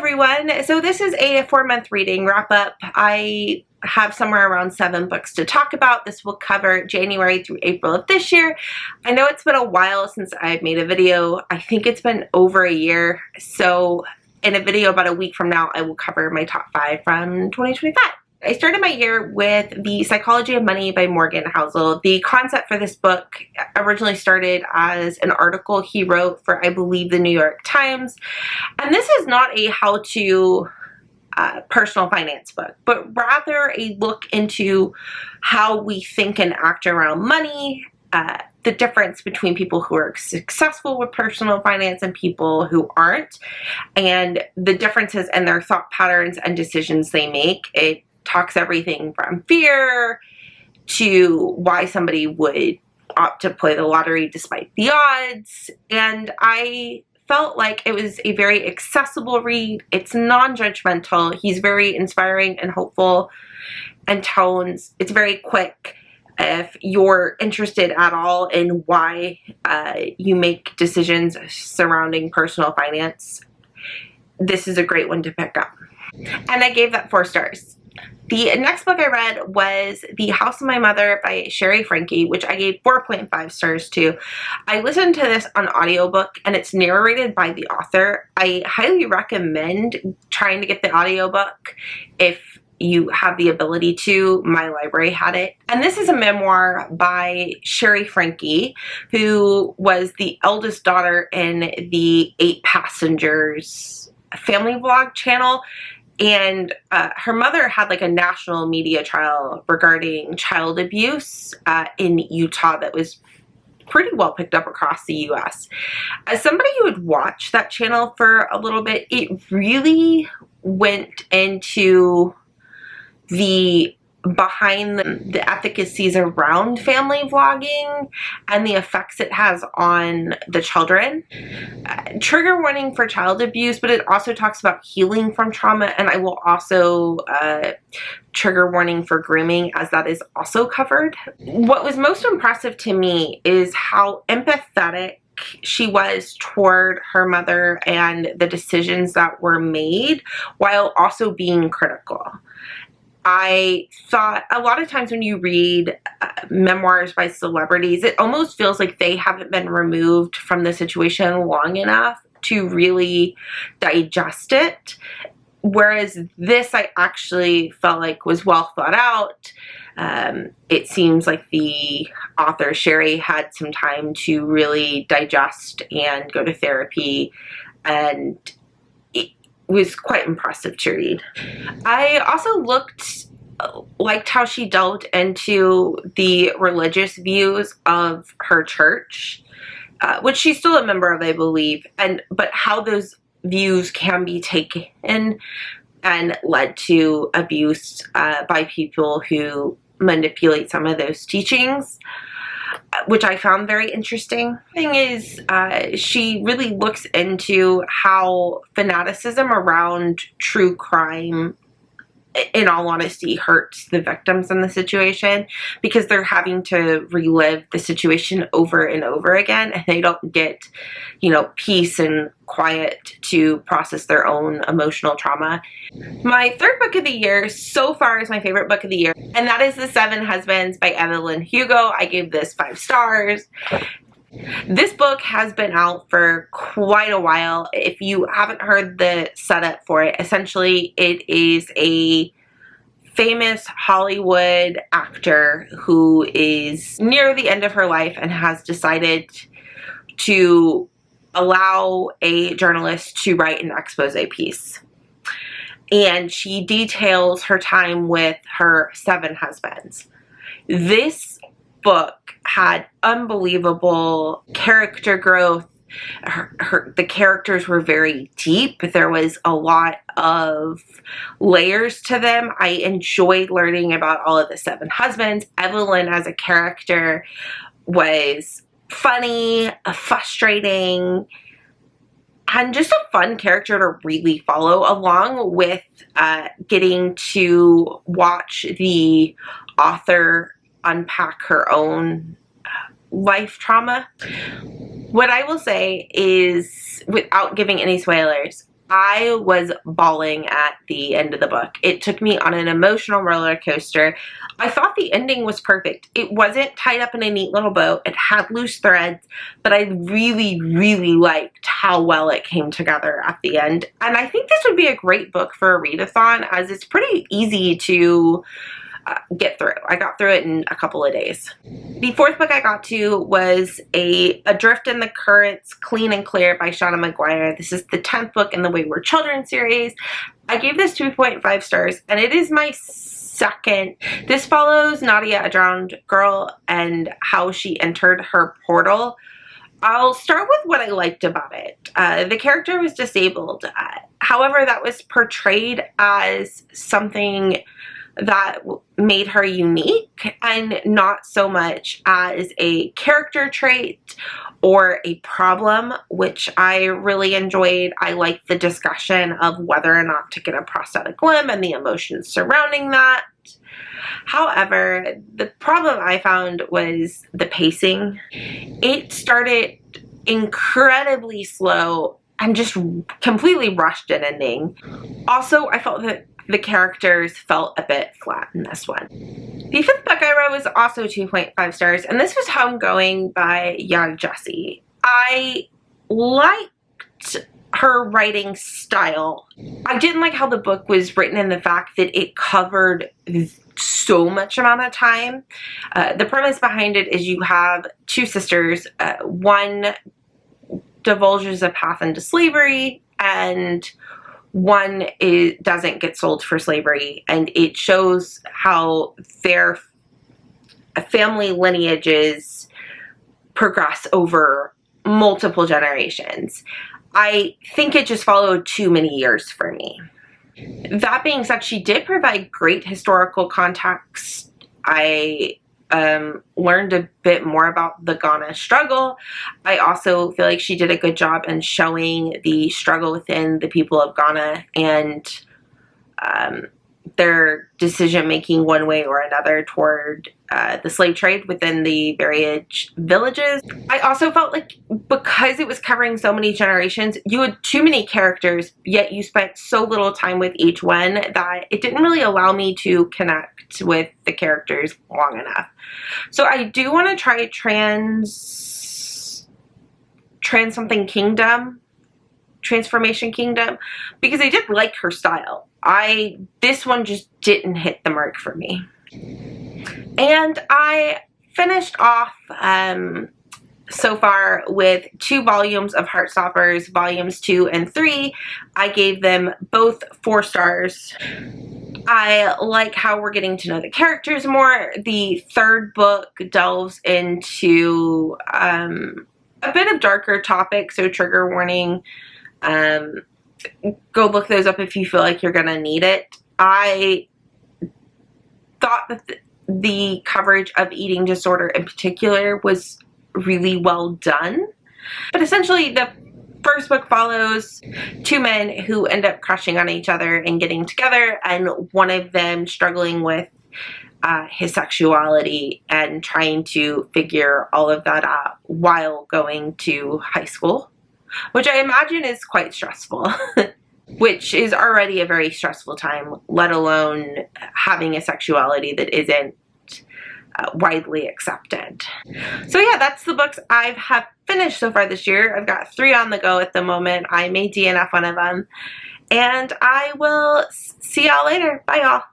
everyone. So this is a 4-month reading wrap up. I have somewhere around 7 books to talk about. This will cover January through April of this year. I know it's been a while since I've made a video. I think it's been over a year. So in a video about a week from now, I will cover my top 5 from 2025. I started my year with The Psychology of Money by Morgan Housel. The concept for this book originally started as an article he wrote for, I believe, the New York Times. And this is not a how-to personal finance book, but rather a look into how we think and act around money, the difference between people who are successful with personal finance and people who aren't, and the differences in their thought patterns and decisions they make. It talks everything from fear to why somebody would opt to play the lottery despite the odds. And I felt like it was a very accessible read. It's non-judgmental. He's very inspiring and hopeful and tones. It's very quick. If you're interested at all in why you make decisions surrounding personal finance, this is a great one to pick up. And I gave that 4 stars. The next book I read was The House of My Mother by Sherry Frankie, which I gave 4.5 stars to. I listened to this on audiobook and it's narrated by the author. I highly recommend trying to get the audiobook if you have the ability to. My library had it. And this is a memoir by Sherry Frankie, who was the eldest daughter in the 8 Passengers family vlog channel. And her mother had like a national media trial regarding child abuse in Utah that was pretty well picked up across the US. As somebody who would watch that channel for a little bit, it really went into the behind the efficacies around family vlogging and the effects it has on the children. Trigger warning for child abuse, but it also talks about healing from trauma, and I will also trigger warning for grooming, as that is also covered. What was most impressive to me is how empathetic she was toward her mother and the decisions that were made, while also being critical. I thought a lot of times when you read memoirs by celebrities, it almost feels like they haven't been removed from the situation long enough to really digest it. Whereas this, I actually felt like was well thought out. It seems like the author, Sherry, had some time to really digest and go to therapy, and was quite impressive to read. I also liked how she delved into the religious views of her church, which she's still a member of, I believe, but how those views can be taken and led to abuse by people who manipulate some of those teachings, which I found very interesting. The thing is, she really looks into how fanaticism around true crime, in all honesty, hurts the victims in the situation, because they're having to relive the situation over and over again, and they don't get, peace and quiet to process their own emotional trauma. My 3rd book of the year so far is my favorite book of the year, and that is The 7 Husbands by Evelyn. Hugo. I gave this 5 stars. This book has been out for quite a while. If you haven't heard the setup for it, essentially it is a famous Hollywood actor who is near the end of her life and has decided to allow a journalist to write an expose piece. And she details her time with her 7 husbands. This book had unbelievable character growth. The characters were very deep. There was a lot of layers to them. I enjoyed learning about all of the 7 husbands. Evelyn as a character was funny, frustrating, and just a fun character to really follow, along with getting to watch the author unpack her own life trauma. What I will say is, without giving any spoilers, I was bawling at the end of the book. It took me on an emotional roller coaster. I thought the ending was perfect. It wasn't tied up in a neat little bow. It had loose threads, but I really, really liked how well it came together at the end. And I think this would be a great book for a readathon, as it's pretty easy to get through. I got through it in a couple of days. The fourth book I got to was Adrift in the Currents, Clean and Clear by Shauna Maguire. This is the 10th book in the Wayward Children series. I gave this 2.5 stars, and it is my second. This follows Nadia, a drowned girl, and how she entered her portal. I'll start with what I liked about it. The character was disabled. However, that was portrayed as something that made her unique, and not so much as a character trait or a problem, which I really enjoyed. I liked the discussion of whether or not to get a prosthetic limb and the emotions surrounding that. However, the problem I found was the pacing. It started incredibly slow and just completely rushed an ending. Also, I felt that the characters felt a bit flat in this one. The fifth book I read was also 2.5 stars, and this was Homegoing by young Jessie. I liked her writing style. I didn't like how the book was written in the fact that it covered so much amount of time. The premise behind it is you have two sisters. One divulges a path into slavery, and one doesn't get sold for slavery, and it shows how their family lineages progress over multiple generations. I think it just followed too many years for me. That being said, she did provide great historical context. I learned a bit more about the Ghana struggle. I also feel like she did a good job in showing the struggle within the people of Ghana and their decision-making one way or another toward the slave trade within the various villages. I also felt like because it was covering so many generations, you had too many characters, yet you spent so little time with each one that it didn't really allow me to connect with the characters long enough. So I do want to try Transformation Kingdom, because I did like her style. This one just didn't hit the mark for me. And I finished off so far with 2 volumes of Heartstoppers, volumes 2 and 3. I gave them both 4 stars. I like how we're getting to know the characters more. The third book delves into a bit of darker topics, so trigger warning. Go look those up if you feel like you're gonna need it. I thought that the coverage of eating disorder in particular was really well done. But essentially, the first book follows 2 men who end up crushing on each other and getting together, and one of them struggling with his sexuality and trying to figure all of that out while going to high school, which I imagine is quite stressful, which is already a very stressful time, let alone having a sexuality that isn't widely accepted. So yeah, that's the books I have finished so far this year. I've got 3 on the go at the moment. I may DNF one of them, and I will see y'all later. Bye y'all.